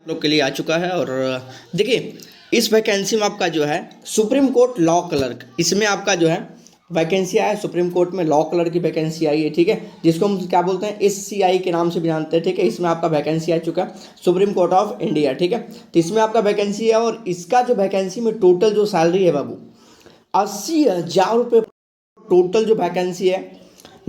लोग के लिए आ चुका है। और देखिए, इस वैकेंसी में आपका जो है सुप्रीम कोर्ट लॉ क्लर्क, इसमें आपका जो है वैकेंसी आया है। सुप्रीम कोर्ट में लॉ क्लर्क की वैकेंसी आई है, ठीक है, जिसको हम क्या बोलते हैं SCI के नाम से भी जानते हैं, ठीक है। इसमें आपका वैकेंसी आ चुका है सुप्रीम कोर्ट ऑफ इंडिया, ठीक है। तो इसमें आपका वैकेंसी है और इसका जो वैकेंसी में टोटल जो सैलरी है बाबू 80,000 रुपये टोटल जो वैकेंसी है,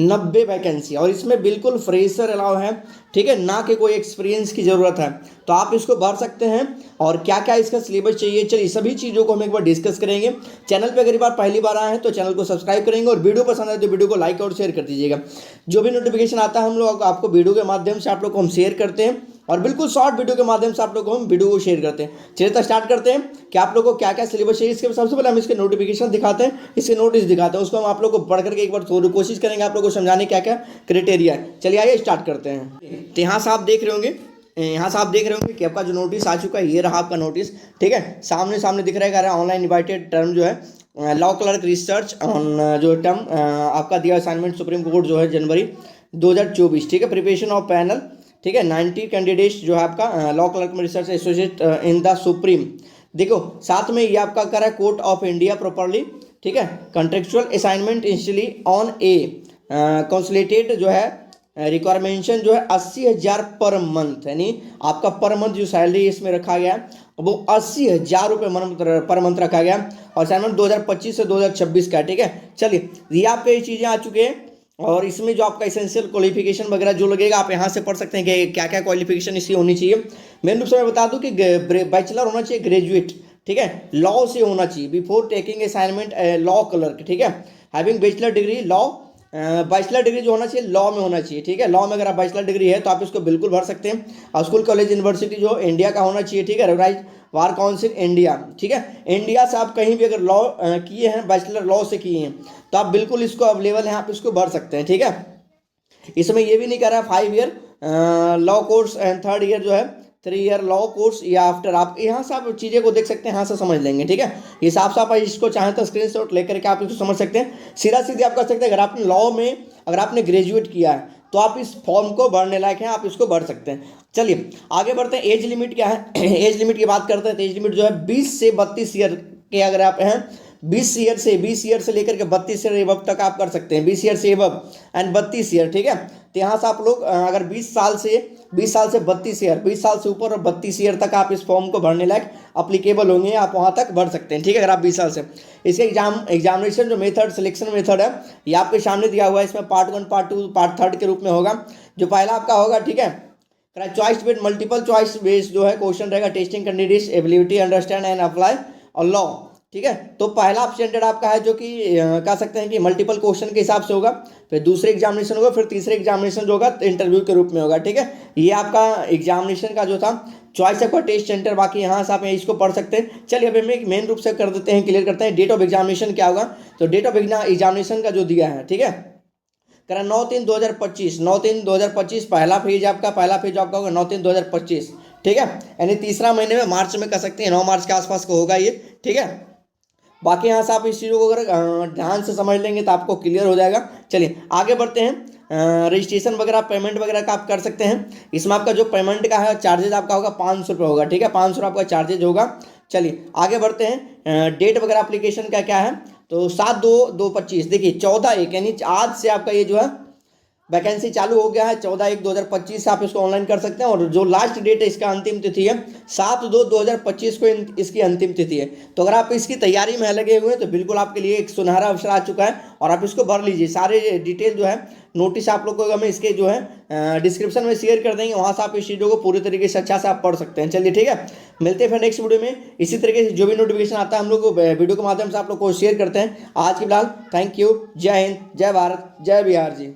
90 वैकेंसी। और इसमें बिल्कुल फ्रेशर अलाउ है, ठीक है, ना कि कोई एक्सपीरियंस की ज़रूरत है, तो आप इसको भर सकते हैं। और क्या क्या इसका सिलेबस चाहिए, चलिए सभी चीज़ों को हम एक बार डिस्कस करेंगे। चैनल पे अगर बार पहली बार आए हैं तो चैनल को सब्सक्राइब करेंगे और वीडियो पसंद आए तो वीडियो को लाइक और शेयर कर दीजिएगा। जो भी नोटिफिकेशन आता है हम लोग आपको वीडियो के माध्यम से आप लोग को हम शेयर करते हैं और बिल्कुल शॉर्ट वीडियो के माध्यम से आप लोग को हम वीडियो को शेयर करते हैं। चलिए तो स्टार्ट करते हैं कि आप लोग को क्या क्या सिलेबस चाहिए। इसके सबसे पहले हम इसके नोटिफिकेशन दिखाते हैं, इसके नोटिस दिखाते हैं, उसको हम आप लोग को पढ़ करके एक बार थोड़ी कोशिश करेंगे आप लोग को समझाने क्या क्या क्राइटेरिया है। चलिए आइए स्टार्ट करते हैं। तो यहाँ से आप देख रहे होंगे कि आपका जो नोटिस आ चुका है, ये रहा आपका नोटिस, ठीक है। सामने सामने दिख रहा है ऑनलाइन इनवाइटेड टर्म जो है लॉ क्लर्क रिसर्च ऑन जो टर्म आपका दिया असाइनमेंट सुप्रीम कोर्ट जो है जनवरी 2024, ठीक है। प्रिपरेशन ऑफ पैनल, ठीक है, 90 कैंडिडेट्स जो है आपका लॉ क्लर्क में research associate in the supreme. देखो साथ में ये आपका कर रहा है कोर्ट ऑफ इंडिया प्रॉपरली, ठीक है। Contractual assignment instantly on a consolidated जो है रिक्वायरमेंशन जो है 80,000 पर मंथ, यानी आपका पर मंथ जो सैलरी इसमें रखा गया वो 80,000 रुपये पर मंथ रखा गया। और असाइनमेंट 2025 से 2026 का, ठीक है। चलिए ये आपके ये चीज़ें आ चुकी हैं और इसमें जो आपका एसेंशियल क्वालिफिकेशन वगैरह जो लगेगा आप यहाँ से पढ़ सकते हैं कि क्या क्या क्वालिफिकेशन इसकी होनी चाहिए। मेन रूप से मैं बता दूं कि बैचलर होना चाहिए ग्रेजुएट, ठीक है, लॉ से होना चाहिए before taking assignment law clerk, ठीक है। Having bachelor degree law, bachelor degree जो होना चाहिए लॉ में होना चाहिए, ठीक है। लॉ में अगर आप बैचलर डिग्री है तो आप इसको बिल्कुल भर सकते हैं। और स्कूल कॉलेज यूनिवर्सिटी जो इंडिया का होना चाहिए, ठीक है, रिकॉग्नाइज्ड बार काउंसिल इंडिया, ठीक है। इंडिया से आप कहीं भी अगर लॉ किए हैं, बैचलर लॉ से किए हैं, तो आप बिल्कुल इसको अवेलेबल है, आप इसको भर सकते हैं, ठीक है। इसमें ये भी नहीं कर रहा है 5 year law course and 3rd year जो है 3 ईयर लॉ कोर्स या आफ्टर। आप यहाँ से आप चीज़ें को देख सकते हैं, यहाँ से समझ लेंगे, ठीक है। हिसाब से आप इसको चाहें तो स्क्रीनशॉट लेकर के आप इसको समझ सकते हैं। सीधा सीधे आप कर सकते हैं, अगर आपने लॉ में अगर आपने ग्रेजुएट किया है तो आप इस फॉर्म को भरने लायक हैं, आप इसको भर सकते हैं। चलिए आगे बढ़ते हैं। एज लिमिट क्या है एज लिमिट की बात करते हैं तो एज लिमिट जो है 20 से 32 ईयर के अगर आप हैं, 20 ईयर से लेकर के 32 ईयर एबव तक आप कर सकते हैं, 20 ईयर से एबव एंड 32 ईयर, ठीक है। तो यहाँ से आप लोग अगर 20 साल से 32 ईयर, 20 साल से ऊपर और 32 ईयर तक आप इस फॉर्म को भरने लायक अप्लीकेबल होंगे, आप वहाँ तक भर सकते हैं, ठीक है, अगर आप 20 साल से। इसके एग्जामिनेशन जो मेथड सिलेक्शन मेथड है ये आपके सामने दिया हुआ है। इसमें पार्ट 1, पार्ट 2, पार्ट 3 के रूप में होगा। जो पहला आपका होगा, ठीक है, choice based multiple choice based जो है क्वेश्चन रहेगा, testing candidates ability understand and apply और लॉ, ठीक है। तो पहला स्टैंडर्ड आपका है जो कि कह सकते हैं कि मल्टीपल क्वेश्चन के हिसाब से होगा, फिर दूसरे एग्जामिनेशन होगा, फिर तीसरे एग्जामिनेशन जो होगा इंटरव्यू के रूप में होगा, ठीक है। ये आपका एग्जामिनेशन का जो था चॉइस आपका टेस्ट सेंटर, बाकी यहाँ से आप इसको पढ़ सकते हैं। चलिए अब हम मेन रूप से कर देते हैं, क्लियर करते हैं। डेट ऑफ एग्जामिनेशन क्या होगा, तो डेट ऑफ एग्जामिनेशन का जो दिया है, ठीक है, करा 9/3/2025, 9/3/2025 पहला फेज आपका होगा 9/3/2025, ठीक है। यानी तीसरा महीने में मार्च में कर सकते हैं, 9 मार्च के आसपास का होगा ये, ठीक है। बाकी यहाँ से आप इस चीज़ों को अगर ध्यान से समझ लेंगे तो आपको क्लियर हो जाएगा। चलिए आगे बढ़ते हैं। रजिस्ट्रेशन वगैरह पेमेंट वगैरह का आप कर सकते हैं। इसमें आपका जो पेमेंट का है चार्जेज आपका होगा 500 रुपये होगा, ठीक है, 500 रुपये आपका चार्जेज होगा। चलिए आगे बढ़ते हैं। डेट वगैरह एप्लीकेशन का क्या है, तो 7/2/2025, देखिए 14/1 यानी आज से आपका ये जो है वैकेंसी चालू हो गया है। 14/1/2025 से आप इसको ऑनलाइन कर सकते हैं। और जो लास्ट डेट है इसका अंतिम तिथि है 7/2/2025 को इसकी अंतिम तिथि है। तो अगर आप इसकी तैयारी में लगे हुए हैं तो बिल्कुल आपके लिए एक सुनहरा अवसर आ चुका है और आप इसको भर लीजिए। सारे डिटेल जो है नोटिस आप लोग को हमें इसके जो है डिस्क्रिप्शन में शेयर कर देंगे, वहाँ से आप इस चीज़ों को पूरी तरीके से अच्छा से आप पढ़ सकते हैं। चलिए ठीक है, मिलते हैं फिर नेक्स्ट वीडियो में। इसी तरीके से जो भी नोटिफिकेशन आता है हम लोग वीडियो के माध्यम से आप लोग को शेयर करते हैं। आज के फिलहाल थैंक यू, जय हिंद, जय भारत, जय बिहार जी।